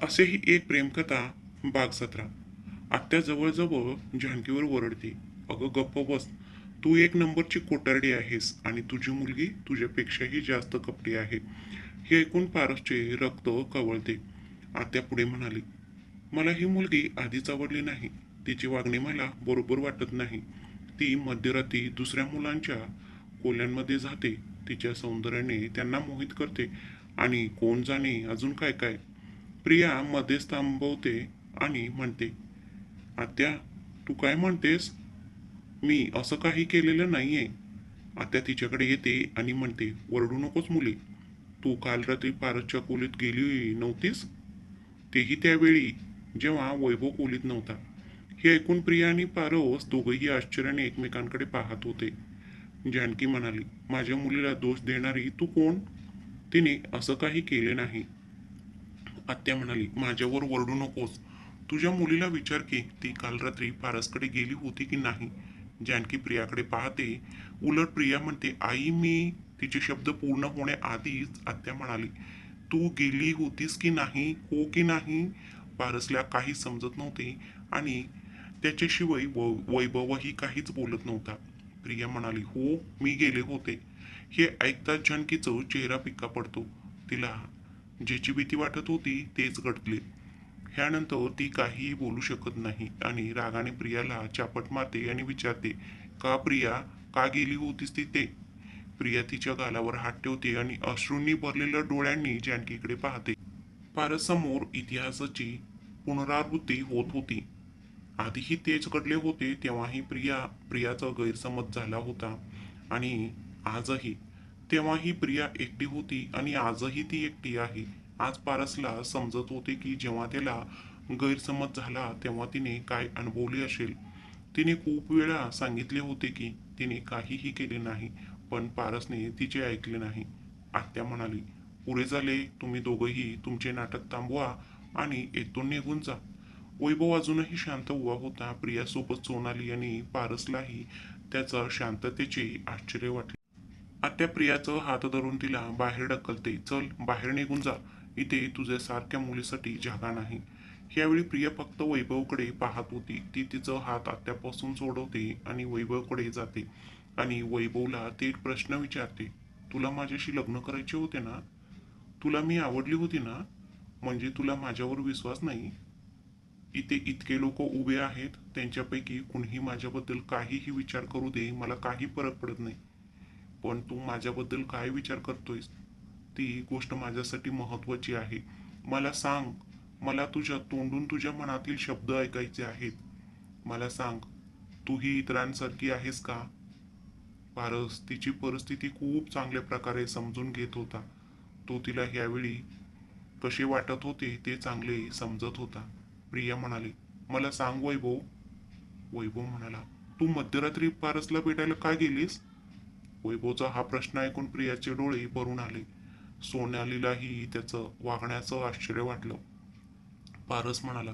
असेही एक प्रेमकथा बागसत्रा. आत्या जवळजवळ जानकीवर ओरडते. अगं गप्प बस. तू एक नंबरची कोटारडी आहेस आणि तुझी मुलगी तुझ्यापेक्षाही जास्त कपटी आहे. हे ऐकून पारसचे रक्त कवळते. आत्या पुढे म्हणाली, मला ही मुलगी आधीच आवडली नाही. तिची वागणी मला बरोबर वाटत नाही. ती मध्यरात्री दुसऱ्या मुलांच्या कोल्यांमध्ये जाते. तिच्या सौंदर्याने त्यांना मोहित करते आणि कोण जाणे अजून काय काय. प्रिया मध्येच थांबवते आणि म्हणते, आत्या, तू काय म्हणतेस? मी असं काही केलेलं नाहीये. आत्या तिच्याकडे येते आणि म्हणते, वरडू नकोस मुली. तू काल रात्री पारसच्या खोलीत गेली नव्हतीस? तेही त्यावेळी जेव्हा वैभव खोलीत नव्हता. हे ऐकून प्रिया आणि पारस दोघंही आश्चर्याने एकमेकांकडे पाहत होते. जानकी म्हणाली, माझ्या मुलीला दोष देणारी तू कोण? तिने असं काही केले नाही. आत्या म्हणाली, माझ्यावर ओरडू नकोस. तुझ्या मुलीला विचार की ती काल रात्री पारसकडे गेली होती की नाही. जानकी प्रियाकडे पाहते. उलट प्रिया म्हणते, आई मी. तिचे शब्द पूर्ण होण्याआधीच आत्या म्हणाली, तू गेली होतीस की नाही, हो की नाही? पारसला काही समजत नव्हते आणि त्याच्याशिवाय वैभवही काहीच बोलत नव्हता. प्रिया म्हणाली, हो मी गेले होते. हे ऐकताच जानकीचा चेहरा पिक्का पडतो. तिला ज्याची भीती वाटत होती तेच घडले. ह्यानंतर ती काहीही बोलू शकत नाही आणि रागाने प्रियाला चापट मारते आणि विचारते, का प्रिया, का गेली होतीस तिथे? प्रिया तिच्या गालावर हात ठेवते आणि अश्रूंनी भरलेल्या डोळ्यांनी जानकीकडे पाहते. पारसमोर इतिहासाची पुनरावृत्ती होत होती. आधीही तेच घडले होते. तेव्हाही प्रियाचा गैरसमज झाला होता आणि आजही. तेव्हाही प्रिया एकटी होती आणि आजही ती एकटी आहे. आज पारसला समजत होते की जेव्हा त्याला गैरसमज झाला तेव्हा तिने काय अनुभवले असेल. तिने खूप वेळा सांगितले होते की तिने काहीही केले नाही, पण पारसने तिचे ऐकले नाही. आत्या म्हणाली, पुरे झाले. तुम्ही दोघंही तुमचे नाटक थांबवा आणि येथून निघून जा. वैभव अजूनही शांत उभा होता. प्रियासोबत सोनाली आणि पारसलाही त्याचा शांततेचे आश्चर्य वाटले. आत्या प्रियाचं हात धरून तिला बाहेर ढकलते. चल बाहेर निघून जा. इथे तुझ्यासारख्या मुलीसाठी जागा नाही. यावेळी प्रिया फक्त वैभवकडे पाहत होती. ती तिचा हात आत्यापासून सोडवते आणि वैभवकडे जाते आणि वैभवला थेट प्रश्न विचारते, तुला माझ्याशी लग्न करायचे होते ना? तुला मी आवडली होती ना? म्हणजे तुला माझ्यावर विश्वास नाही? इथे इतके लोक उभे आहेत, त्यांच्यापैकी कुणीही माझ्याबद्दल काहीही विचार करू दे, मला काही फरक पडत नाही. पण तू माझ्याबद्दल काय विचार करतोयस ती गोष्ट माझ्यासाठी महत्वाची आहे. मला सांग. मला तुझ्या तोंडून तुझ्या मनातील शब्द ऐकायचे आहेत. मला सांग, तूही इतरांसारखी आहेस का? पारस तिची परिस्थिती खूप चांगल्या प्रकारे समजून घेत होता. तो तिला यावेळी कसे वाटत होते ते चांगले समजत होता. प्रिया म्हणाली, मला सांग वैभव. वैभव म्हणाला, तू मध्यरात्री पारसला भेटायला का गेलीस? वैभवचा हा प्रश्न ऐकून प्रियाचे डोळे भरून आले. सोनालीलाही त्याचं वागण्याचं आश्चर्य वाटलं. पारस म्हणाला,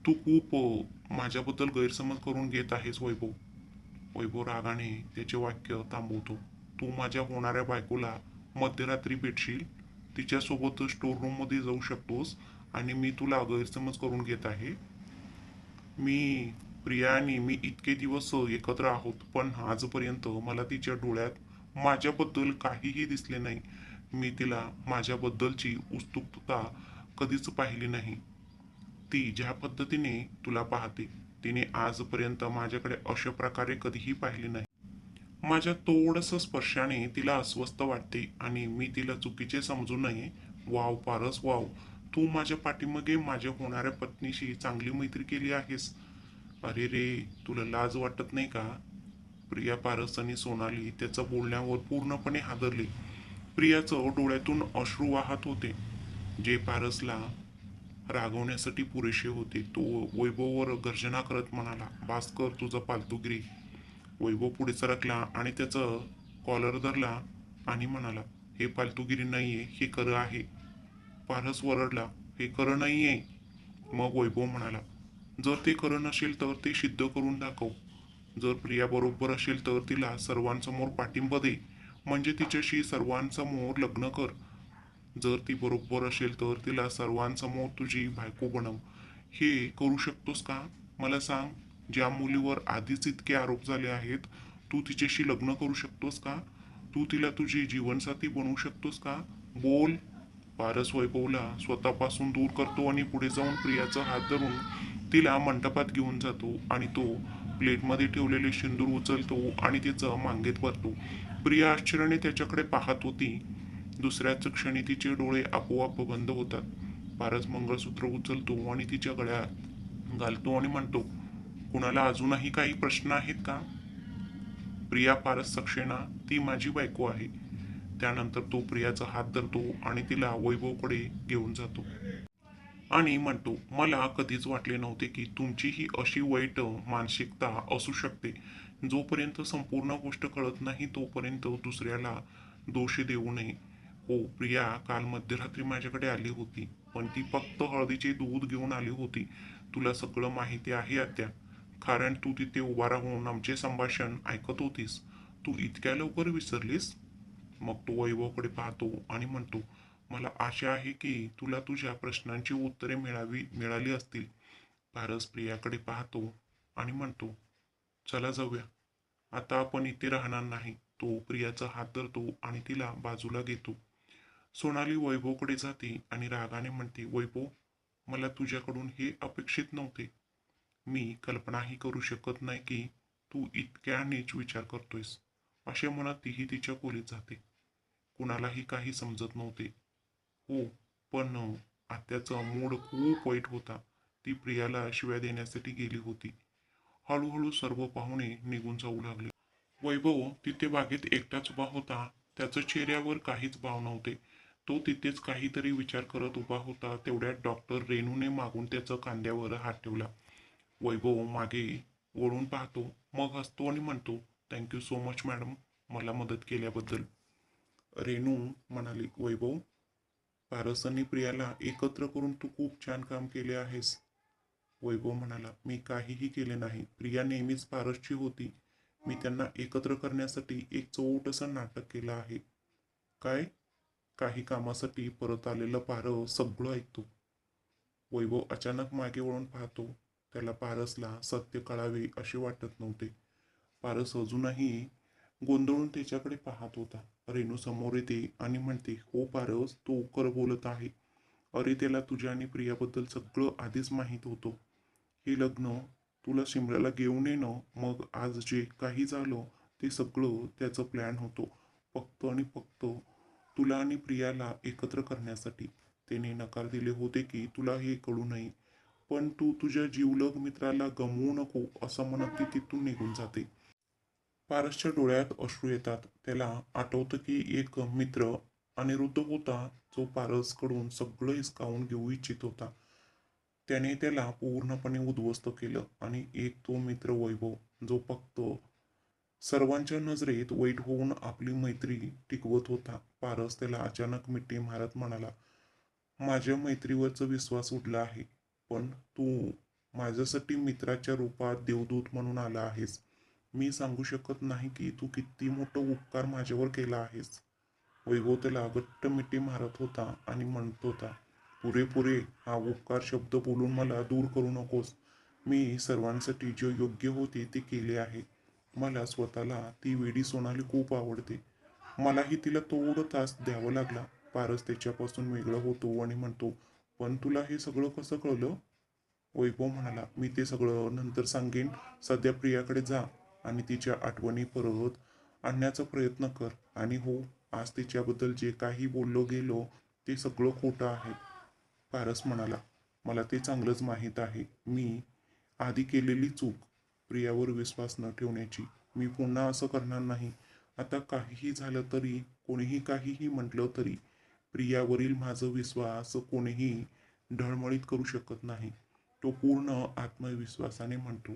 तू खूप माझ्याबद्दल गैरसमज करून घेत आहेस वैभव. वैभव रागाने त्याचे वाक्य थांबवतो. तू माझ्या होणाऱ्या बायकोला मध्यरात्री भेटशील, तिच्यासोबत स्टोर रूम मध्ये जाऊ शकतोस आणि मी तुला गैरसमज करून घेत आहे. मी प्रिया आणि मी इतके दिवस एकत्र आहोत, पण आजपर्यंत मला तिच्या डोळ्यात माझ्याबद्दल काहीही दिसले नाही. मी तिला माझ्याबद्दलची उत्सुकता कधीच पाहिली नाही. ती ज्या पद्धतीने तुला पाहते, तिने आजपर्यंत माझ्याकडे अशा प्रकारे कधीही पाहिले नाही. माझ्या थोडंसं स्पर्शाने तिला अस्वस्थ वाटते आणि मी तिला चुकीचे समजू नये. वाव पारस वाव, तू माझ्या पाठीमागे माझ्या होणाऱ्या पत्नीशी चांगली मैत्री केली आहेस. अरे रे, तुला लाज वाटत नाही का? प्रिया, पारस आणि सोनाली त्याच्या बोलण्यावर पूर्णपणे हादरले. प्रियाचं डोळ्यातून अश्रू वाहत होते, जे पारसला रागवण्यासाठी पुरेसे होते. तो वैभववर गर्जना करत म्हणाला, भास्कर तुझा फालतूगिरी. वैभव पुढे सरकला आणि त्याचं कॉलर धरला आणि म्हणाला, हे फालतूगिरी नाहीये, हे खरं आहे. पारस वरडला, हे खरं नाहीये. मग वैभव म्हणाला, जर ते खरं नसेल तर ते सिद्ध करून दाखव. जर प्रिया बरोबर असेल तर तिला सर्वांसमोर पाठिंबा दे, म्हणजे तिच्याशी सर्वांसमोर लग्न कर. जर ती बरोबर असेल तर तिला सर्वांसमोर तुझी बायको बनव. हे करू शकतोस का? मला सांग. ज्या मुलीवर आधीच इतके आरोप झाले आहेत, तू तिच्याशी लग्न करू शकतोस का? तू तिला तुझी जीवनसाथी बनवू शकतोस का? बोल. पारस वैभवला स्वतःपासून दूर करतो आणि पुढे जाऊन प्रियाचा हात धरून तिला मंडपात घेऊन जातो आणि तो प्लेटमध्ये ठेवलेले सिंदूर उचलतो आणि तिचं मांगेत भरतो. प्रिया आश्चर्याने त्याच्याकडे पाहत होती. दुसऱ्याच क्षणी तिचे डोळे आपोआप बंद होतात. पारस मंगळसूत्र उचलतो आणि तिच्या गळ्यात घालतो आणि म्हणतो, कुणाला अजूनही काही प्रश्न आहेत का? प्रिया पारस सक्सेना, ती माझी बायको आहे. त्यानंतर तो प्रियाचा हात धरतो आणि तिला वैभवकडे घेऊन जातो आणि म्हणतो, मला कधीच वाटले नव्हते की तुमची ही अशी वाईट मानसिकता असू शकते. जोपर्यंत संपूर्ण गोष्ट कळत नाही तोपर्यंत दुसऱ्याला दोष देऊ नये. हो, प्रिया काल मध्यरात्री माझ्याकडे आली होती, पण ती फक्त हळदीचे दूध घेऊन आली होती. तुला सगळं माहिती आहे आत्या, कारण तू तिथे उभा राहून आमचे संभाषण ऐकत होतीस. तू इतक्या लवकर विसरलीस? मग तो वैभवकडे पाहतो आणि म्हणतो, मला आशा आहे की तुला तुझ्या प्रश्नांची उत्तरे मिळाली असतील. पारस प्रियाकडे पाहतो आणि म्हणतो, चला जाऊया. आता आपण इथे राहणार नाही. तो प्रियाचा हात धरतो आणि तिला बाजूला घेतो. सोनाली वैभवकडे जाते आणि रागाने म्हणते, वैभव, मला तुझ्याकडून हे अपेक्षित नव्हते. मी कल्पनाही करू शकत नाही की तू इतक्या नीच विचार करतोयस. असे म्हणत तीही तिच्या खोलीत जाते. कुणालाही काही समजत नव्हते. हो, पण आत्याचा मूड खूप वाईट होता. ती प्रियाला शिव्या देण्यासाठी गेली होती. हळूहळू सर्व पाहुणे निघून जाऊ लागले. वैभव तिथे बागेत एकटाच उभा होता. त्याच्या चेहऱ्यावर काहीच भाव नव्हते. तो तिथेच काहीतरी विचार करत उभा होता. तेवढ्यात डॉक्टर रेणूने मागून त्याच्या खांद्यावर हात ठेवला. वैभव मागे वळून पाहतो, मग हसतो आणि म्हणतो, थँक्यू सो मच मॅडम, मला मदत केल्याबद्दल. रेणू म्हणाली, वैभव, पारस आणि प्रियाला एकत्र करून तू खूप छान काम केले आहेस. वैभव म्हणाला, मी काहीही केले नाही. प्रिया नेहमीच पारसची होती. मी त्यांना एकत्र करण्यासाठी एक छोटंसं नाटक केलं आहे. काय? काही कामासाठी परत आलेला पारस सगळं ऐकतो. वैभव अचानक मागे वळून पाहतो. त्याला पारसला सत्य कळावे असे वाटत नव्हते. पारस अजूनही गोंधळून त्याच्याकडे पाहत होता. रेणू समोर येते आणि म्हणते, हो पारस, तू खरं बोलत आहे. अरे, त्याला तुझ्या आणि प्रियाबद्दल सगळं आधीच माहीत होतं. हे लग्न, तुला शिमल्याला घेऊन येणं, मग आज जे काही झालं ते सगळं त्याचं प्लॅन होतं. फक्त आणि फक्त तुला आणि प्रियाला एकत्र करण्यासाठी. त्याने नकार दिले होते की तुला हे कळू नये, पण तू तुझ्या जीवलग मित्राला गमवू नको असं म्हणत ती तिथून निघून जाते. पारसच्या डोळ्यात अश्रू येतात. त्याला आठवतं की एक मित्र अनिरुद्ध होता, जो पारसकडून सगळं हिसकावून घेऊ इच्छित होता. त्याने त्याला पूर्णपणे उद्ध्वस्त केलं. आणि एक तो मित्र वैभव, जो फक्त सर्वांच्या नजरेत वाईट होऊन आपली मैत्री टिकवत होता. पारस त्याला अचानक मिठी मारत म्हणाला, माझ्या मैत्रीवरचा विश्वास उडला आहे, पण तू माझ्यासाठी मित्राच्या रूपात देवदूत म्हणून आला आहेस. मी सांगू शकत नाही की तू किती मोठा उपकार माझ्यावर केला आहेस. वैभव त्याला घट्ट मिठी मारत होता आणि म्हणत होता, पुरेपुरे, हा उपकार शब्द बोलून मला दूर करू नकोस. मी सर्वांसाठी जे योग्य होते ते केले आहे. मला स्वतःला ती वेडी सोनाली खूप आवडते. मलाही तिला थोडं तास द्यावं लागला. पारस त्याच्यापासून वेगळं होतो आणि म्हणतो, पण तुला हे सगळं कसं कळलं? वैभव म्हणाला, मी ते सगळं नंतर सांगेन. सध्या प्रियाकडे जा आणि तिच्या आठवणी परत आणण्याचा प्रयत्न कर. आणि हो, आज तिच्याबद्दल जे काही बोललो गेलो ते सगळं खोटं आहे. पारस म्हणाला, मला ते चांगलंच माहीत आहे. मी आधी केलेली चूक, प्रियावर विश्वास न ठेवण्याची. मी पुन्हा असं करणार नाही. आता काहीही झालं तरी, कोणीही काहीही म्हटलं तरी, प्रियावरील माझा विश्वास कोणीही ढळमळीत करू शकत नाही. तो पूर्ण आत्मविश्वासाने म्हणतो.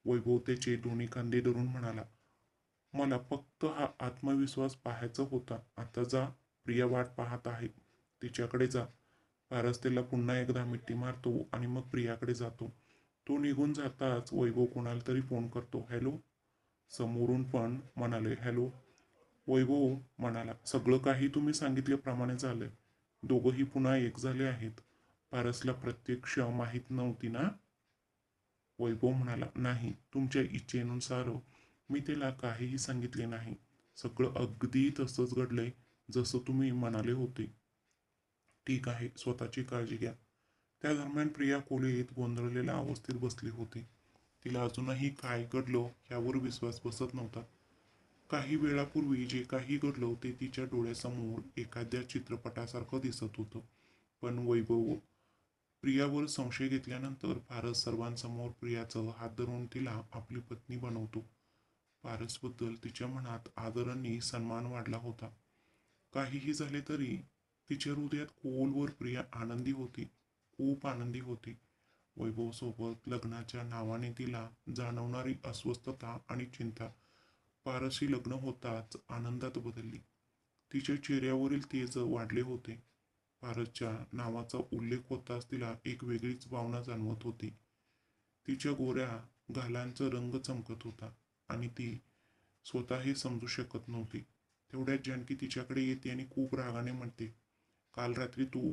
वैभव त्याचे दोन्ही खांदे धरून म्हणाला, मला फक्त हा आत्मविश्वास पाहायचा होता. आता जा, प्रिया वाट पाहत आहे. तिच्याकडे जा. पारस त्याला पुन्हा एकदा मिठी मारतो आणि मग प्रियाकडे जातो. तो निघून जाताच वैभव कोणाला तरी फोन करतो. हॅलो. समोरून पण म्हणाले, हॅलो. वैभव म्हणाला, सगळं काही तुम्ही सांगितल्याप्रमाणे झालंय. दोघंही पुन्हा एक झाले आहेत. पारसला प्रत्यक्ष माहीत नव्हती ना? वैभव म्हणाला, नाही, तुमच्या इच्छेनुसार मी त्याला काहीही सांगितले नाही. सगळं अगदी तसंच घडलंय जसं तुम्ही म्हणाले होते. ठीक आहे, स्वतःची काळजी घ्या. त्या दरम्यान प्रिया खोलीत गोंधळलेल्या अवस्थेत बसली होती. तिला अजूनही काय घडलं यावर विश्वास बसत नव्हता. काही वेळापूर्वी जे काही घडलं ते तिच्या डोळ्यासमोर एखाद्या चित्रपटासारखं दिसत होतं. पण वैभव प्रियावर संशय घेतल्यानंतर पारस सर्वांसमोर प्रियाचं हात धरून तिला आपली पत्नी बनवतो. पारसबद्दल तिच्या मनात आदर आणि सन्मान वाढला होता. काहीही झाले तरी तिच्या हृदयात खोलवर प्रिया आनंदी होती, खूप आनंदी होती. वैभवसोबत लग्नाच्या नावाने तिला जाणवणारी अस्वस्थता आणि चिंता पारशी लग्न होताच आनंदात बदलली. तिच्या चेहऱ्यावरील तेज वाढले होते. पारसच्या नावाचा उल्लेख होताच तिला एक वेगळीच भावना जाणवत होती. तिच्या गोऱ्या गालांचा रंग चमकत होता आणि ती स्वतः हे समजू शकत नव्हती. तेवढ्यात जानकी तिच्याकडे येते आणि खूप रागाने म्हणते, काल रात्री तू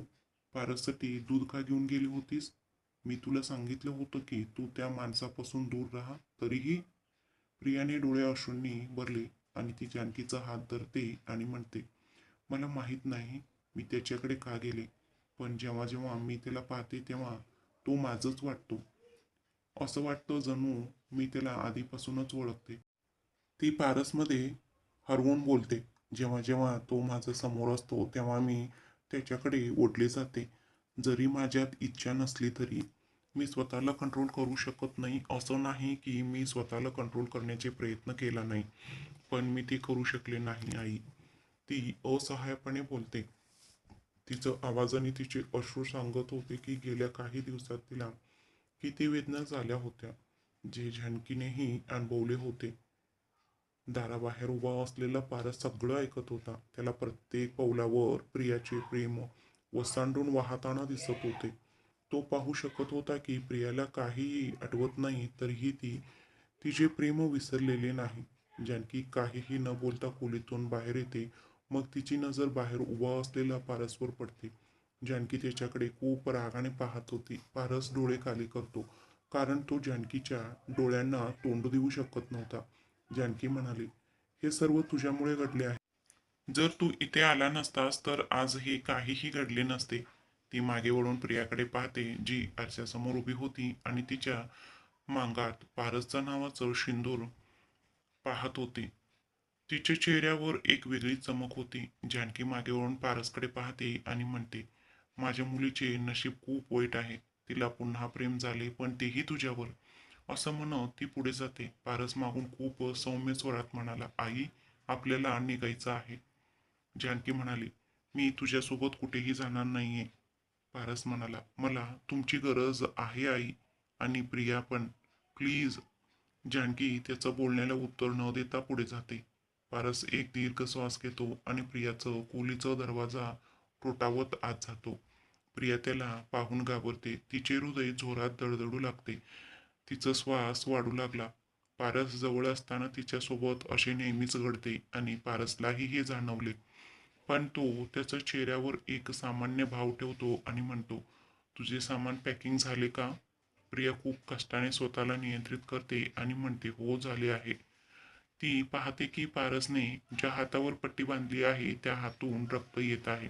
पारससाठी दूध का घेऊन गेली होतीस? मी तुला सांगितलं होतं की तू त्या माणसापासून दूर राहा. तरीही? प्रियाने डोळे अश्रूंनी भरले आणि ती जानकीचा हात धरते आणि म्हणते, मला माहीत नाही मी त्याच्याकडे का गेले, पण जेव्हा जेव्हा मी त्याला पाहते तेव्हा तो माझंच वाटतो. असं वाटतं जणू मी त्याला आधीपासूनच ओळखते. ती पारसमध्ये हरवून बोलते. जेव्हा जेव्हा तो माझ्या समोर असतो तेव्हा मी त्याच्याकडे ओढले जाते. जरी माझ्यात इच्छा नसली तरी मी स्वतःला कंट्रोल करू शकत नाही. असं नाही की मी स्वतःला कंट्रोल करण्याचे प्रयत्न केला नाही, पण मी ते करू शकले नाही आई. ती असहाय्यपणे बोलते. तिचं आवाज आणि तिचे अश्रू सांगत होते की गेल्या काही दिवसात तिला किती वेदना झाल्या होत्या, जे जानकीनेही अनुभवले होते. दाराबाहेर उभा असलेला पारस सगळं ऐकत होता. त्याला प्रत्येक पावलावर प्रियाचे प्रेम ओसंडून वाहताना दिसत होते. तो पाहू शकत होता की प्रियाला काहीही आठवत नाही तरीही ती तिचे प्रेम विसरलेले नाही. जानकी काहीही न बोलता खोलीतून बाहेर येते. मग तिची नजर बाहेर उभा असलेला पारसवर पडते. जानकी त्याच्याकडे खूप रागाने पाहत होती. पारस डोळे खाली करतो, कारण तो जानकीच्या डोळ्यांना तोंड देऊ शकत नव्हता. जानकी म्हणाली, हे सर्व तुझ्यामुळे घडले आहे. जर तू इथे आला नसतास तर आज हे काहीही घडले नसते. ती मागे वळून प्रियाकडे पाहते, जी आरशासमोर उभी होती आणि तिच्या मांगात पारसच्या नावाचं शिंदूर पाहत होती. तिच्या चेहऱ्यावर एक वेगळी चमक होती. जानकी मागे वळून पारसकडे पाहते आणि म्हणते, माझ्या मुलीचे नशीब खूप वाईट आहे. तिला पुन्हा प्रेम झाले, पण तेही तुझ्यावर. असं म्हणत ती पुढे जाते. पारस मागून खूप सौम्य स्वरात म्हणाला, आई, आपल्याला निघायचं आहे. जानकी म्हणाली, मी तुझ्यासोबत कुठेही जाणार नाहीये. पारस म्हणाला, मला तुमची गरज आहे आई, आणि प्रिया पण. प्लीज. जानकी त्याचं बोलण्याला उत्तर न देता पुढे जाते. पारस एक दीर्घ श्वास घेतो आणि प्रियाचं खोलीचा दरवाजा ठोठावत आत जातो. प्रिया त्याला पाहून घाबरते. तिचे हृदय जोरात धडधडू लागते. तिचा श्वास वाढू लागला. पारस जवळ असताना तिच्यासोबत असे नेहमीच घडते आणि पारसलाही हे जाणवले. पण तो त्याच्या चेहऱ्यावर एक सामान्य भाव ठेवतो आणि म्हणतो, तुझे सामान पॅकिंग झाले का? प्रिया खूप कष्टाने स्वतःला नियंत्रित करते आणि म्हणते, हो, झाले आहे. ती पाहते की पारसने ज्या हातावर पट्टी बांधली आहे त्या हातून रक्त येत आहे.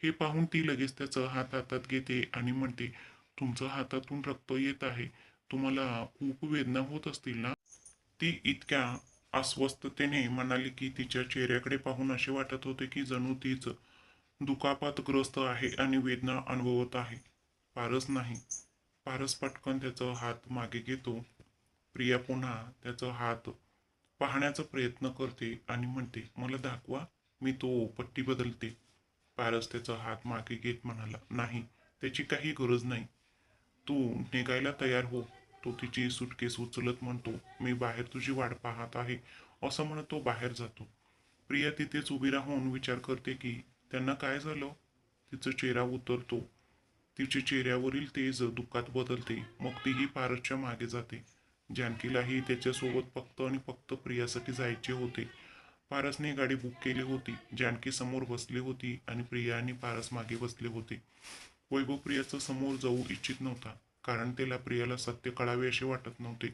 हे पाहून ती लगेच त्याचा हात हातात घेते आणि म्हणते, तुमच्या हातातून रक्त येत आहे. तुम्हाला खूप वेदना होत असतील ना? ती इतक्या अस्वस्थतेने म्हणाली की तिच्या चेहऱ्याकडे पाहून असे वाटत होते की जणू तीच दुखापतग्रस्त आहे आणि वेदना अनुभवत आहे. पारस नाही. पारस पटकन त्याचा हात मागे घेतो. प्रिया पुन्हा त्याचा हात पाहण्याचा प्रयत्न करते आणि म्हणते, मला दाखवा, मी तो पट्टी बदलते. पारस त्याचा हात मागे घेत म्हणाला, नाही, त्याची काही गरज नाही. तू निघायला तयार हो. तो तिची सुटकेस उचलत म्हणतो, मी बाहेर तुझी वाट पाहत आहे. असं म्हणत तो बाहेर जातो. प्रिया तिथेच उभी राहून विचार करते की त्यांना काय झालं. तिचा चेहरा उतरतो. तिच्या चेहऱ्यावरील तेज दुःखात बदलते. मग तीही पारसच्या मागे जाते. जानकीलाही त्याच्यासोबत फक्त आणि फक्त प्रियासाठी जायचे होते. पारसने गाडी बुक केली होती. जानकी समोर बसली होती आणि प्रिया आणि पारस मागे बसले होते. वैभव प्रियाचं समोर जाऊ इच्छित नव्हता, कारण त्याला प्रियाला सत्य कळावे असे वाटत नव्हते.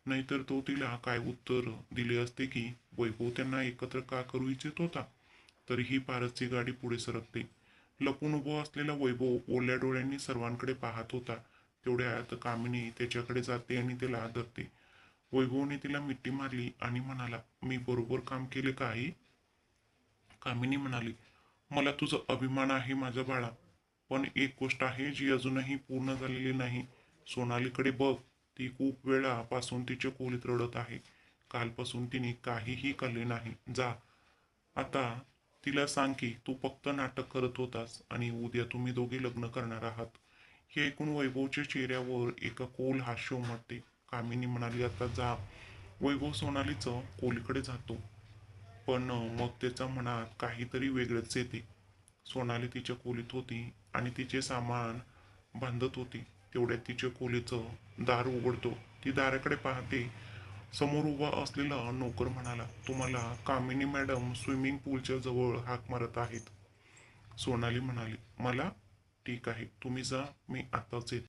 नाहीतर तो तिला काय उत्तर दिले असते की वैभव त्यांना एकत्र का करू इच्छित होता. तरीही पारसची गाडी पुढे सरकते. लपून उभा असलेला वैभव ओल्या डोळ्यांनी सर्वांकडे पाहत होता. तेवढ्यात कामिनी त्याच्याकडे जाते आणि त्याला धरते. वैभवने तिला मिठी मारली आणि म्हणाला, मी बरोबर काम केले का आई? कामिनी म्हणाली, मला तुझा अभिमान आहे माझा बाळा. पण एक गोष्ट आहे जी अजूनही पूर्ण झालेली नाही. सोनालीकडे बघ. ती खूप वेळापासून तिच्या खोलीत रडत आहे. कालपासून तिने काहीही खाल्ले नाही. जा आता तिला सांग की तू फक्त नाटक करत होतास आणि उद्या तुम्ही दोघे लग्न करणार आहात. हे ऐकून वैभवच्या चेहऱ्यावर एका खोल हास्य उमटते. कामिनी म्हणाली, आता जा. वैभव सोनालीचं खोलीकडे जातो. पण मग त्याच्या मनात काहीतरी वेगळंच येते. सोनाली तिच्या खोलीत होती आणि तिचे सामान बांधत होती. तेवढ्यात तिच्या खोलीचं दार उघडतो. ती दाराकडे पाहते. समोर उभा असलेला नोकर म्हणाला, तुम्हाला कामिनी मॅडम स्विमिंग पूलच्या जवळ हाक मारत आहेत. सोनाली म्हणाली, मला? ठीक आहे, तुम्ही जा, मी आताच येते.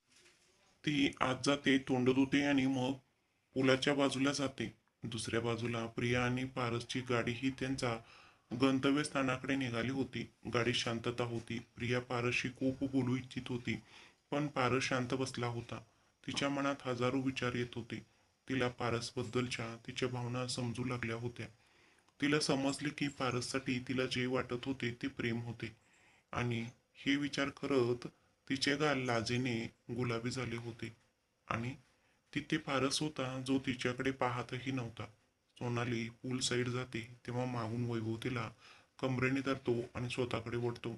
ती आत जाते, तोंड धुते आणि मग पुलाच्या बाजूला जाते. दुसऱ्या बाजूला प्रिया आणि पारसची गाडीही त्यांच्या गंतव्यस्थानाकडे निघाली होती. गाडीत शांतता होती. प्रिया पारसशी खूप बोलू इच्छित होती, पण पारस शांत बसला होता. तिच्या मनात हजारो विचार येत होते. तिला पारसबद्दलच्या तिच्या भावना समजू लागल्या होत्या. तिला समजले की पारससाठी तिला जे वाटत होते ते प्रेम होते. आणि हे विचार करत तिचे गाल लाजेने गुलाबी झाले होते. आणि तिथे पारस होता जो तिच्याकडे पाहतही नव्हता. सोनाली पूल साईड जाते तेव्हा मागून वैभव तिला कमरेने धरतो आणि स्वतःकडे ओढतो,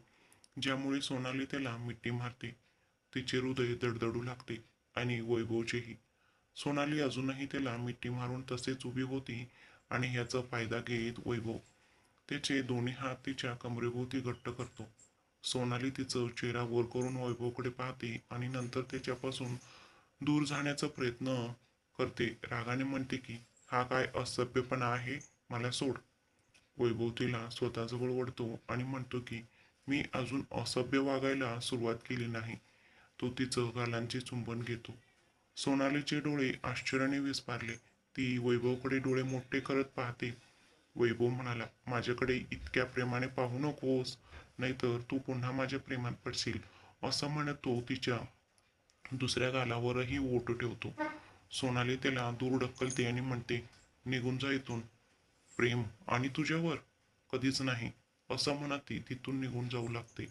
ज्यामुळे सोनाली त्याला मिठी मारते. तिचे हृदय दडदडू लागते आणि वैभवचेही. सोनाली अजूनही त्याला मिठी मारून तसेच उभी होती आणि याचा फायदा घेत वैभव त्याचे दोन्ही हात तिच्या कमरेभोवती घट्ट करतो. सोनाली तिचं चेहरा वर करून वैभवकडे पाहते आणि नंतर त्याच्यापासून दूर जाण्याचा प्रयत्न करते. रागाने म्हणते की हा काय असभ्यपणा आहे, मला सोड. वैभव तिला स्वतःजवळ ओढतो आणि म्हणतो की मी अजून असभ्य वागायला सुरुवात केली नाही. तो तिचं गालांचे चुंबन घेतो. सोनालीचे डोळे आश्चर्याने विस्फारले. ती वैभवकडे डोळे मोठे करत पाहते. वैभव म्हणाला, माझ्याकडे इतक्या प्रेमाने पाहू नकोस, नाहीतर तू पुन्हा माझ्या प्रेमात पडशील. असं म्हणत तो तिच्या दुसऱ्या गालावरही ओठ ठेवतो. सोनाली त्याला दूर ढकलते आणि म्हणते, निघून जा इथून. प्रेम आणि तुझ्यावर? कधीच नाही. असं म्हणत ती तिथून निघून जाऊ लागते.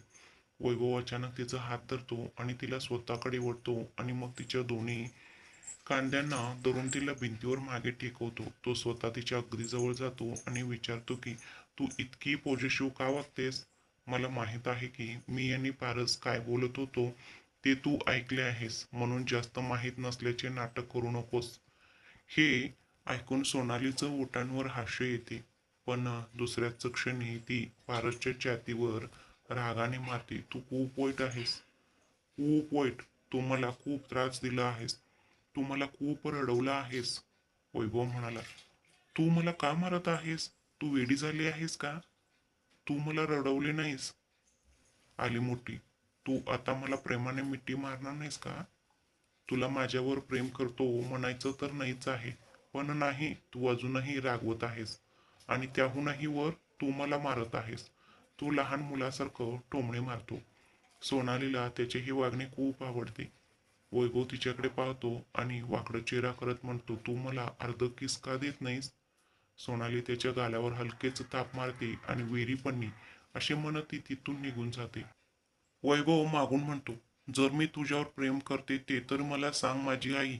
वैभव अचानक तिचा हात धरतो आणि तिला स्वतःकडे ओढतो आणि मग तिच्या दोन्ही कांद्यांना धरून तिला भिंतीवर मागे टेकवतो. तो स्वतः तिच्या अगदी जवळ जातो आणि विचारतो की तू इतकी पॉझिटिव्ह का वागतेस? मला माहित आहे की मी आणि पारस काय बोलत होतो ते तू ऐकले आहेस, म्हणून जास्त माहीत नसल्याचे नाटक करू नकोस. हे ऐकून सोनालीचं ओठांवर हास्य येते. पण दुसऱ्याच क्षणी ती पारसच्या छातीवर रागाने मारते. तू खूप वाईट आहेस, खूप वाईट. तू मला खूप त्रास दिला आहेस. तू मला खूप रडवलं आहेस. वैभव म्हणाला, तू मला का मारत आहेस? तू वेडी झाली आहेस का? तू मला रडवले नाहीस. आली मोठी. तू आता मला प्रेमाने मिठी मारणार नाहीस का? तुला माझ्यावर प्रेम करतो म्हणायचं तर नाहीच आहे, पण नाही, तू अजूनही रागवत आहेस. आणि त्याहूनही वर तू मला मारत आहेस. तू लहान मुलासारखं टोमणे मारतो. सोनालीला त्याचे ही वागणे खूप आवडते. वैभव तिच्याकडे पाहतो आणि वाकडं चेहरा करत म्हणतो, तू मला अर्ध किस का देत नाहीस? सोनाली त्याच्या गालावर हलकेच ताप मारते आणि वेरी पन्नी असे म्हणत ती तिथून निघून जाते. वैभव मागून म्हणतो, जर मी तुझ्यावर प्रेम करते ते तर मला सांग माझी आई.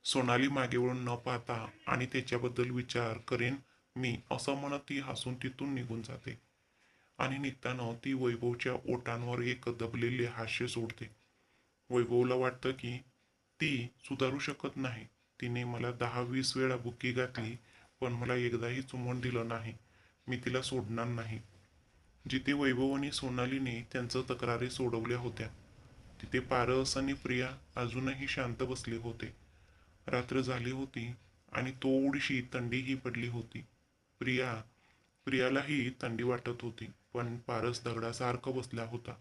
सोनाली मागे वळून न पाहता आणि त्याच्याबद्दल विचार करेन मी, असं म्हणत ती हसून तिथून निघून जाते. आणि निघताना ती वैभवच्या ओठांवर एक दबलेले हास्य सोडते. वैभवला वाटतं की ती सुधारू शकत नाही. तिने मला 10-20 वेळा बुक्की घातली, पण मला एकदाही चुंबन दिलं नाही. मी तिला सोडणार नाही. जिथे वैभव आणि सोनालीने त्यांच्या तक्रारी सोडवल्या होत्या, तिथे पारस आणि प्रिया अजूनही शांत बसले होते. रात्र झाली होती आणि थोडीशी थंडीही पडली होती. प्रिया प्रियालाही थंडी वाटत होती, पण पारस दगडासारखं बसला होता.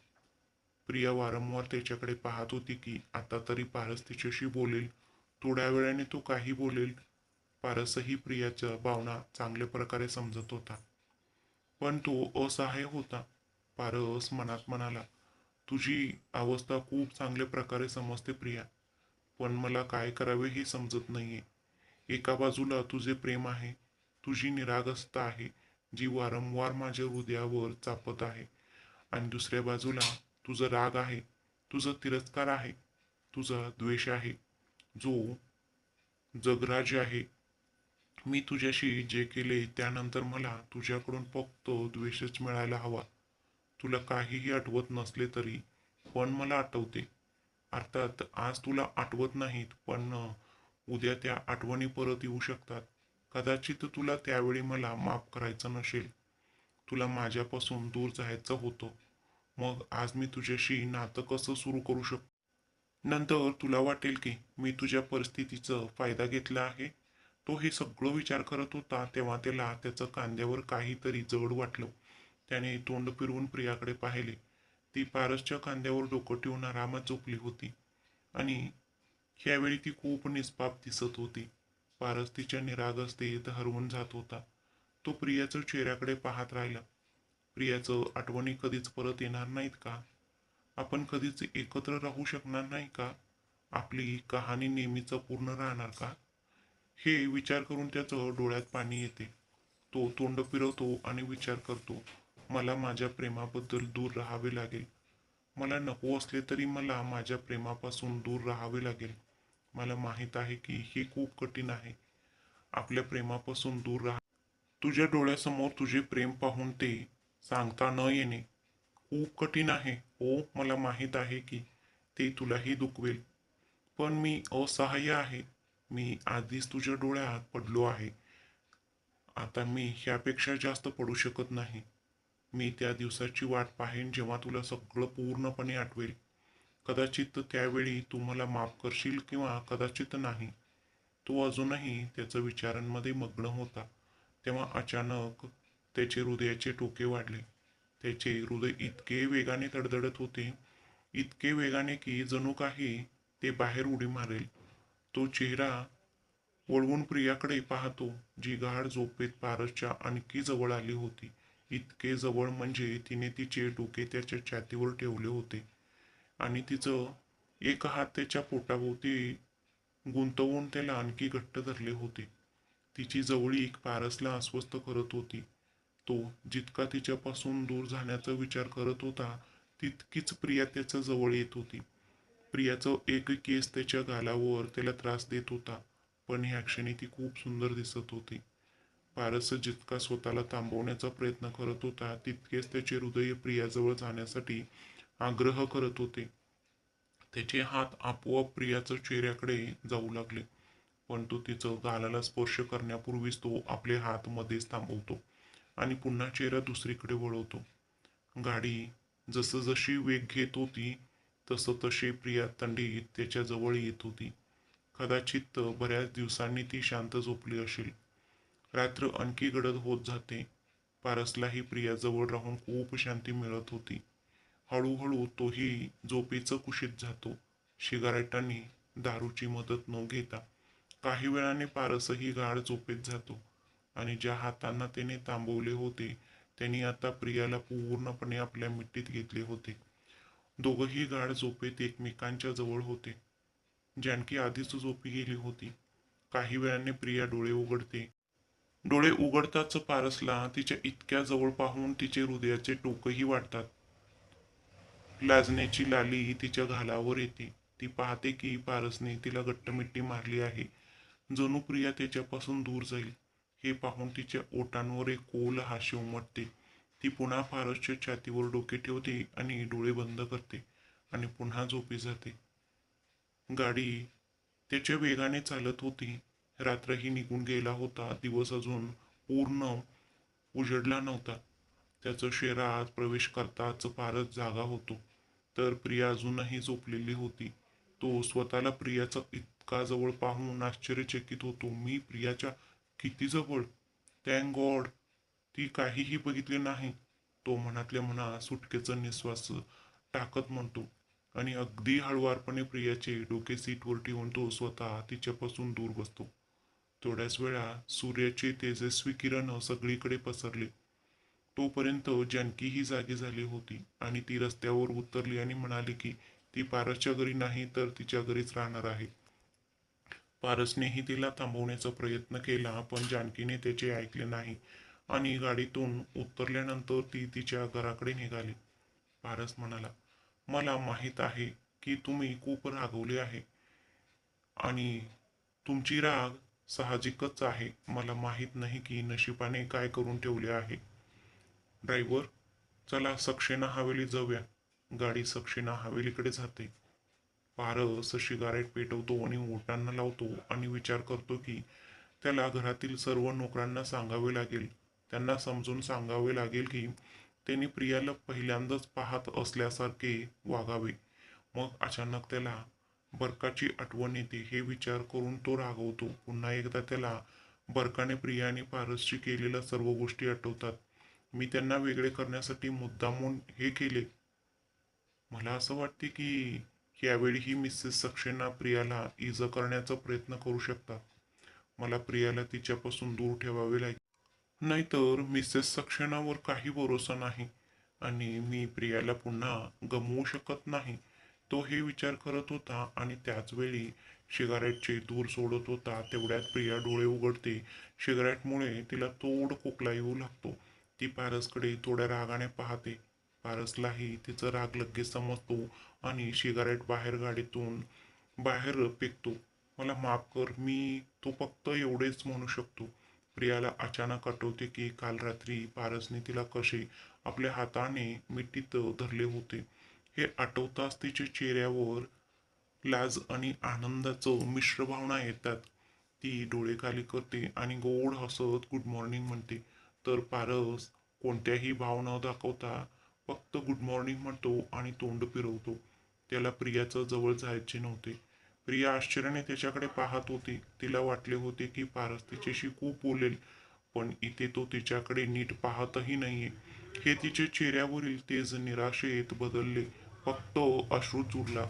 प्रिया वारंवार त्याच्याकडे पाहत होती की आता तरी पारस तिच्याशी बोलेल. थोड्या वेळाने तो काही बोलेल. पारसही प्रियाच्या भावना चांगल्या प्रकारे समजत होता. पण तो असहाय्य होता. पारस मनात म्हणाला, तुझी अवस्था खूप चांगल्या प्रकारे समजते प्रिया, पण मला काय करावे हे समजत नाहीये. एका बाजूला तुझे प्रेम आहे, तुझी निरागसता आहे, जी वारंवार माझ्या हृदयावर चापत आहे. आणि दुसऱ्या बाजूला तुझा राग आहे, तुझा तिरस्कार आहे, तुझा द्वेष आहे, जो जगराज आहे. मी तुझ्याशी जे केले त्यानंतर मला तुझ्याकडून फक्त द्वेषच मिळायला हवा. तुला काहीही आठवत नसले तरी पण मला आठवते. अर्थात आज तुला आठवत नाहीत, पण उद्या त्या आठवणी परत येऊ शकतात. कदाचित तुला त्यावेळी मला माफ करायचं नसेल. तुला माझ्यापासून दूर जायचं होतं. मग आज मी तुझ्याशी नातं कसं सुरू करू शकतो? नंतर तुला वाटेल की मी तुझ्या परिस्थितीचा फायदा घेतला आहे. तो हे सगळं विचार करत होता तेव्हा त्याला त्याचं खांद्यावर काहीतरी जड वाटलं. त्याने तोंड फिरवून प्रियाकडे पाहिले. ती पारसच्या खांद्यावर डोकं ठेवून आरामात झोपली होती आणि ह्यावेळी ती खूप निष्पाप दिसत होती. पारस तिच्या निरागसतेत हरवून जात होता. तो प्रियाच्या चेहऱ्याकडे पाहत राहिला. प्रियाचं आठवणी कधीच परत येणार नाहीत का? आपण कधीच एकत्र राहू शकणार नाही का? आपली कहाणी नेहमीच पूर्ण राहणार का? हे विचार करून त्याचं डोळ्यात पाणी येते. तो तोंड फिरवतो आणि विचार करतो, मला माझ्या प्रेमाबद्दल दूर राहावे लागेल. मला नको असले तरी मला माझ्या प्रेमापासून दूर राहावे लागेल. मला माहित आहे की हे खूप कठीण आहे. आपल्या प्रेमापासून दूर राहा. तुझ्या डोळ्यासमोर तुझे प्रेम पाहून ते सांगता न येणे खूप कठीण आहे. हो, मला माहित आहे की ते तुलाही दुखवेल. पण मी असहाय्य आहे. मी आधीच तुझ्या डोळ्यात पडलो आहे. आता मी ह्यापेक्षा जास्त पडू शकत नाही. मी त्या दिवसाची वाट पाहेन जेव्हा तुला सगळं पूर्णपणे आठवेल. कदाचित त्यावेळी तू मला माफ करशील किंवा कदाचित नाही. तो अजूनही त्याच्या विचारांमध्ये मग्न होता. तेव्हा अचानक त्याचे हृदयाचे ठोके वाढले. त्याचे हृदय इतके वेगाने धडधडत होते, इतके वेगाने की जणू काही ते बाहेर उडी मारेल. तो चेहरा वळवून प्रियाकडे पाहतो, जी गाढ झोपेत पारसच्या आणखी जवळ आली होती. इतके जवळ म्हणजे तिने तिचे डोके त्याच्या छातीवर ठेवले होते आणि तिचं एक हात त्याच्या पोटाभोवती गुंतवून त्याला आणखी घट्ट धरले होते. तिची जवळीक पारसला अस्वस्थ करत होती. तो जितका तिच्यापासून दूर जाण्याचा विचार करत होता, तितकीच प्रिया त्याच्या जवळ येत होती. प्रियाचं एक केस त्याच्या गालावर त्याला त्रास देत होता, पण ह्या क्षणी ती खूप सुंदर दिसत होती. पारस जितका स्वतःला थांबवण्याचा प्रयत्न करत होता, तितकेच त्याचे हृदय प्रियाजवळ जाण्यासाठी आग्रह करत होते. त्याचे हात आपोआप प्रियाच्या चेहऱ्याकडे जाऊ लागले, पण तो तिचं गालाला स्पर्श करण्यापूर्वीच तो आपले हात मध्येच थांबवतो आणि पुन्हा चेहरा दुसरीकडे वळवतो. गाडी जसजशी वेग घेत होती, तशी प्रिया थंडीत त्याच्या जवळ येत होती. कदाचित बऱ्याच दिवसांनी ती शांत झोपली असेल. रात्र आणखी गडद होत जाते. पारसलाही प्रियाजवळ राहून खूप शांती मिळत होती. हळूहळू तोही झोपेचं कुशीत जातो. सिगारेट आणि दारूची मदत न घेता. काही वेळाने पारसही गाढ झोपेत जातो आणि ज्या हातांना त्याने थांबवले होते, त्यांनी आता प्रियाला पूर्णपणे आपल्या मिठीत घेतले होते. दोघंही गाढ झोपेत एकमेकांच्या जवळ होते. जानकी आधीच झोपी गेली होती. काही वेळाने प्रिया डोळे उघडते. डोळे उघडताच पारसला तिच्या इतक्या जवळ पाहून तिचे हृदयाचे टोकही वाढतात. लाजण्याची लाली तिच्या गालावर येते. ती पाहते की पारसने तिला घट्ट मिठी मारली आहे. जणू प्रिया त्याच्यापासून दूर जाईल. हे पाहून तिच्या ओठांवर एक खोल हास्य उमटते. ती पुन्हा पारसच्या छातीवर डोके ठेवते आणि डोळे बंद करते आणि पुन्हा झोपी जाते. गाडी त्याच्या वेगाने चालत होती. रात्रही निघून गेला होता. दिवस अजून पूर्ण उजडला नव्हता. त्याचं शहरात प्रवेश करताच पारस जागा होतो, तर प्रिया अजूनही झोपलेली होती. तो स्वतःला प्रियाचा इतका जवळ पाहून आश्चर्यचकित होतो. मी प्रियाच्या किती जवळ? Thank God. ती काहीही बघितले नाही. तो मनातल्या मनात सुटकेचा निश्वास टाकत म्हणतो आणि अगदी हळुवारपणे प्रियाचे डोके सीटवर ठेवून तो स्वतः तिच्यापासून दूर बसतो. थोड्याच वेळात सूर्याचे तेजस्वी किरण सगळीकडे पसरले. तोपर्यंत जानकी ही जागी झाली होती आणि ती रस्त्यावर उतरली आणि म्हणाली की ती पारसच्या घरी नाही तर तिच्या घरीच राहणार आहे. पारसनेही तिला थांबवण्याचा प्रयत्न केला पण जानकीने त्याचे ऐकले नाही आणि गाडीतून उतरल्यानंतर ती तिच्या घराकडे निघाली. पारस म्हणाला, मला माहीत आहे की तुम्ही खूप रागवले आहे आणि तुमची राग साहजिकच आहे. मला माहीत नाही की नशिबाने काय करून ठेवले आहे. ड्रायव्हर, चला सक्सेना हवेली जाऊया. गाडी सक्सेना हवेलीकडे जाते. पारस सिगारेट पेटवतो आणि ओटांना लावतो आणि विचार करतो की त्याला घरातील सर्व नोकरांना सांगावे लागेल. त्यांना समजून सांगावे लागेल की त्यांनी प्रियाला पहिल्यांदाच पाहत असल्यासारखे वागावे. मग अचानक त्याला बरकाची आठवण येते. हे विचार करून तो रागवतो. पुन्हा एकदा त्याला बरकाने प्रिया आणि पारसशी केलेल्या सर्व गोष्टी आठवतात. मी त्यांना वेगळे करण्यासाठी मुद्दामून हे केले. मला असं वाटते की यावेळीही मिसेस सक्सेना प्रियाला इजा करण्याचा प्रयत्न करू शकतात. मला प्रियाला तिच्यापासून दूर ठेवावे लागेल. नाहीतर मिसेस सक्सेनावर काही भरोसा नाही आणि मी प्रियाला पुन्हा गमवू शकत नाही. तो हे विचार करत होता आणि त्याच वेळी सिगारेटचे धूर सोडत होता. तेवढ्यात प्रिया डोळे उघडते. सिगारेटमुळे तिला तोड खोकला येऊ लागतो. ती पारसकडे थोड्या रागाने पाहते. पारसलाही तिचा राग लगेच समजतो आणि सिगारेट बाहेर गाडीतून बाहेर फेकतो. मला माफ कर, मी तो फक्त एवढेच म्हणू शकतो. प्रियाला अचानक आठवते की काल रात्री पारसने तिला कसे आपल्या हाताने मिठीत धरले होते. हे आठवताच तिच्या चेहऱ्यावर लाज आणि आनंदाचं मिश्र भावना येतात. ती डोळे खाली करते आणि गोड हसत गुड मॉर्निंग म्हणते. तर पारस कोणत्याही भाव न दाखवता फक्त गुड मॉर्निंग म्हणतो आणि तोंड फिरवतो. त्याला प्रियाचं जवळ जायचे नव्हते. प्रिया आश्चर्याने त्याच्याकडे पाहत होती. तिला वाटले होते की पारस तिच्याशी खूप बोलेल, पण इथे तो तिच्याकडे नीट पाहतही नाहीये. हे तिच्या चेहऱ्यावरील तेज निराशेत बदलले. फक्त अश्रूच उरला.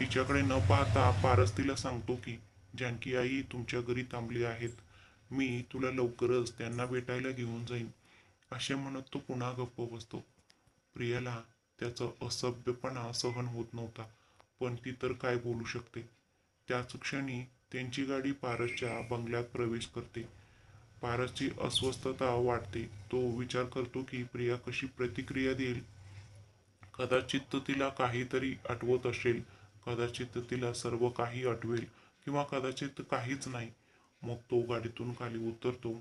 तिच्याकडे न पाहता पारस तिला सांगतो की जानकी आई तुमच्या घरी थांबली आहेत. मी तुला लवकरच त्यांना भेटायला घेऊन जाईन. असे म्हणत तो पुन्हा गप्प बसतो. प्रियाला त्याचा असभ्यपणा सहन होत नव्हता, पण ती तर काय बोलू शकते. त्याच क्षणी त्यांची गाडी पारसच्या बंगल्यात प्रवेश करते. पारसची अस्वस्थता वाढते. तो विचार करतो की प्रिया कशी प्रतिक्रिया देईल. कदाचित तिला काहीतरी आठवत असेल, कदाचित तिला सर्व काही आठवेल किंवा कदाचित काहीच नाही. मग तो गाडीतून खाली उतरतो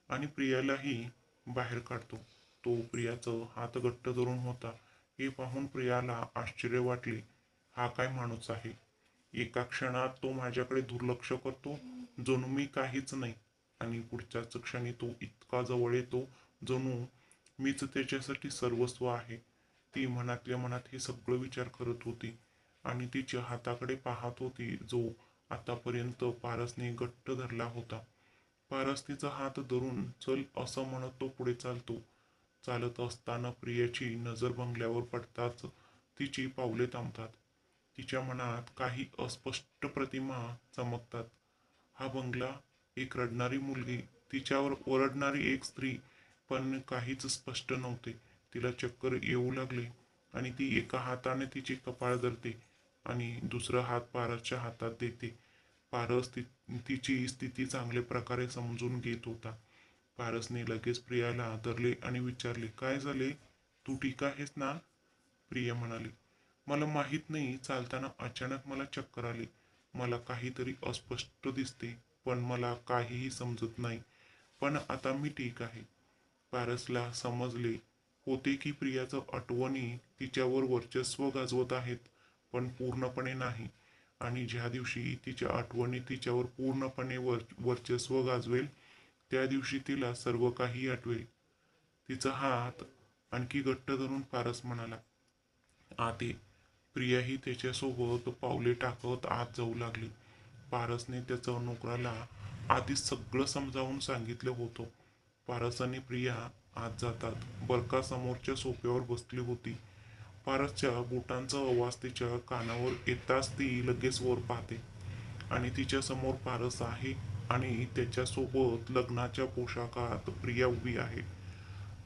आणि प्रियालाही बाहेर काढतो. तो प्रियाचं हात घट्ट धरून होता. हे पाहून प्रियाला आश्चर्य वाटले. हा काय माणूस आहे. एका क्षणात तो माझ्याकडे दुर्लक्ष करतो जणू मी काहीच नाही आणि पुढच्याच क्षणी तो इतका जवळ येतो जणू मीच त्याच्यासाठी सर्वस्व आहे. ती मनातल्या मनात हे सगळं विचार करत होती आणि तिच्या हाताकडे पाहत होती जो आतापर्यंत पारसने घट्ट धरला होता. पारस तिचा हात धरून चल असं म्हणत तो पुढे चालतो. चालत असताना प्रियाची नजर बंगल्यावर पडताच तिची पावले थांबतात. तिच्या मनात काही अस्पष्ट प्रतिमा चमकतात. हा बंगला, एक रडणारी मुलगी, तिच्यावर ओरडणारी एक स्त्री, पण काहीच स्पष्ट नव्हते. तिला चक्कर येऊ लागले आणि ती एका हाताने तिचे कपाळ धरते आणि दुसरा हात पारसच्या हातात देते. पारस तिची स्थिती चांगल्या प्रकारे समजून घेत होता. पारसने लगेच प्रियाला धरले आणि विचारले, काय झाले, तू ठीक आहेस ना? प्रिया म्हणाली, मला माहित नाही, चालताना अचानक मला चक्कर आली. मला काहीतरी अस्पष्ट दिसते पण मला काहीही समजत नाही. पण आता मी ठीक आहे. पारसला समजले होते की प्रियाचं आठवणी तिच्यावर वर्चस्व गाजवत आहेत, पण पूर्णपणे नाही. आणि ज्या दिवशी तिच्या आठवणी तिच्यावर पूर्णपणे वर्चस्व गाजवेल त्या दिवशी तिला सर्व काही आठवेल. तिचा हात आणखी घट्ट धरून पारस म्हणाला, आत ये. प्रियाही त्याच्यासोबत पावले टाकत आत जाऊ लागली. पारसने त्याच्या नोकराला आधीच सगळं समजावून सांगितलं होतं. पारस आणि प्रिया आत जातात. बरका समोरच्या सोफ्यावर बसली होती. पारसच्या बुटांचा आवाज तिच्या कानावर येताच ती लगेच वर पाहते आणि तिच्या समोर पारस आहे आणि त्याच्यासोबत लग्नाच्या पोशाखात प्रिया उभी आहे.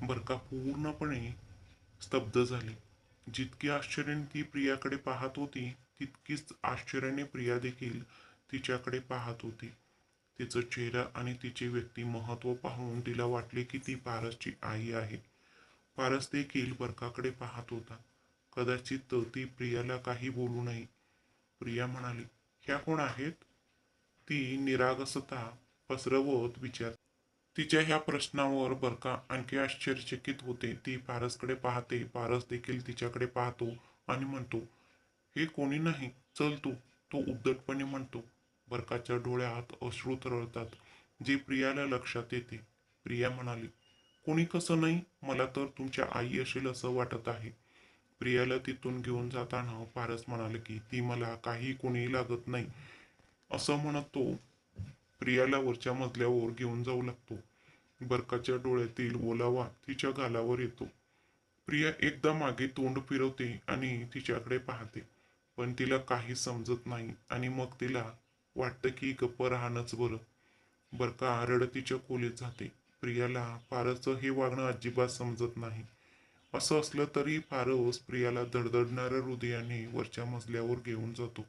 बरका पूर्णपणे स्तब्ध झाली. जितकी आश्चर्याने ती प्रियाकडे पाहत होती तितकीच आश्चर्याने प्रिया देखील तिच्याकडे पाहत होती. तिचा चेहरा आणि तिचे व्यक्तिमत्व पाहून तिला वाटले की ती पारसची आई आहे. पारस देखील बरकाकडे पाहत होता. कदाचित ती प्रियाला काही बोलू नये. प्रिया म्हणाली, ह्या कोण आहेत? ती निरागसता पसरवत विचार. तिच्या ह्या प्रश्नावर बरका आणखी आश्चर्यचकित होते. ती पारसकडे पाहते. पारस देखील तिच्याकडे पाहतो आणि म्हणतो, हे कोणी नाही, चल तू. तो उद्धटपणे म्हणतो. बरकाच्या डोळ्यात अश्रू तरळतात, जे प्रियाला लक्षात येते. प्रिया म्हणाली, कोणी कसं नाही, मला तर तुमच्या आई असेल असं वाटत आहे. प्रियाला तिथून घेऊन जाताना पारस म्हणाले की ती मला काही कोणी लागत नाही. असं म्हणत तो प्रियाला वरच्या मजल्यावर घेऊन जाऊ लागतो. बरकाच्या डोळ्यातील ओलावा तिच्या गालावर येतो. प्रिया एकदा मागे तोंड फिरवते आणि तिच्याकडे पाहते, पण तिला काही समजत नाही आणि मग तिला वाटतं की गप्प राहणंच बरं. बरका रडतीच्या खोलीत जाते. प्रियाला पारसचं हे वागणं अजिबात समजत नाही. असं असलं तरी पारस प्रियाला धडधडणाऱ्या हृदयाने वरच्या मजल्यावर घेऊन जातो.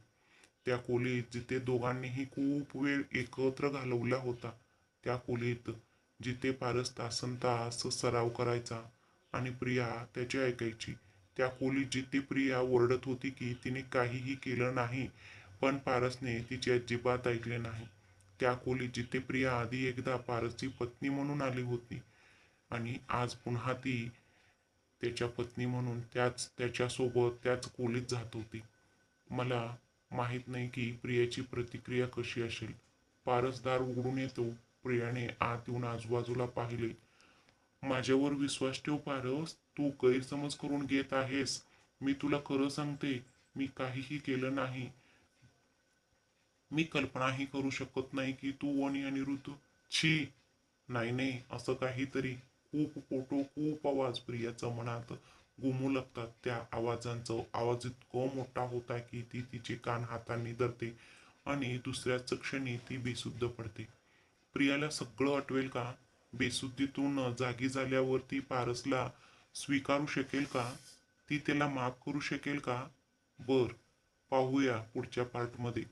त्या खोलीत जिथे दोघांनीही खूप वेळ एकत्र घालवला होता, त्या खोलीत जिथे पारस तासनतास सराव करायचा आणि प्रिया त्याचे ऐकायची, त्या खोलीत जिथे प्रिया ओरडत होती की तिने काहीही केलं नाही, पण पारसने तिचे अजिबात ऐकले नाही, त्या खोलीत जिथे प्रिया आधी एकदा पारसची पत्नी म्हणून आली होती आणि आज पुन्हा ती त्याच्या पत्नी म्हणून त्याच्यासोबत त्याच खोलीत जात होती. मला माहित नाही की प्रियाची प्रतिक्रिया कशी असेल. पारस दार उघडून येतो. प्रियाने आत येऊन आजूबाजूला पाहिले. माझ्यावर विश्वास ठेव पारस, तू गैरसमज करून घेत आहेस. मी तुला खरं सांगते, मी काहीही केलं नाही. मी कल्पनाही करू शकत नाही की तू आणि अनिरुद्ध. छी. नाही नाही, असं काहीतरी. खूप फोटो, खूप आवाज प्रियाच्या मनात घुमू लागतात. त्या आवाजांचा आवाज इतका मोठा होता की ती तिचे कान हातांनी धरते आणि दुसऱ्याच क्षणी ती बेशुद्ध पडते. प्रियाला सगळं आठवेल का? बेशुद्धीतून जागी झाल्यावर ती पारसला स्वीकारू शकेल का? ती त्याला माफ करू शकेल का? बर, पाहूया पुढच्या पार्टमध्ये.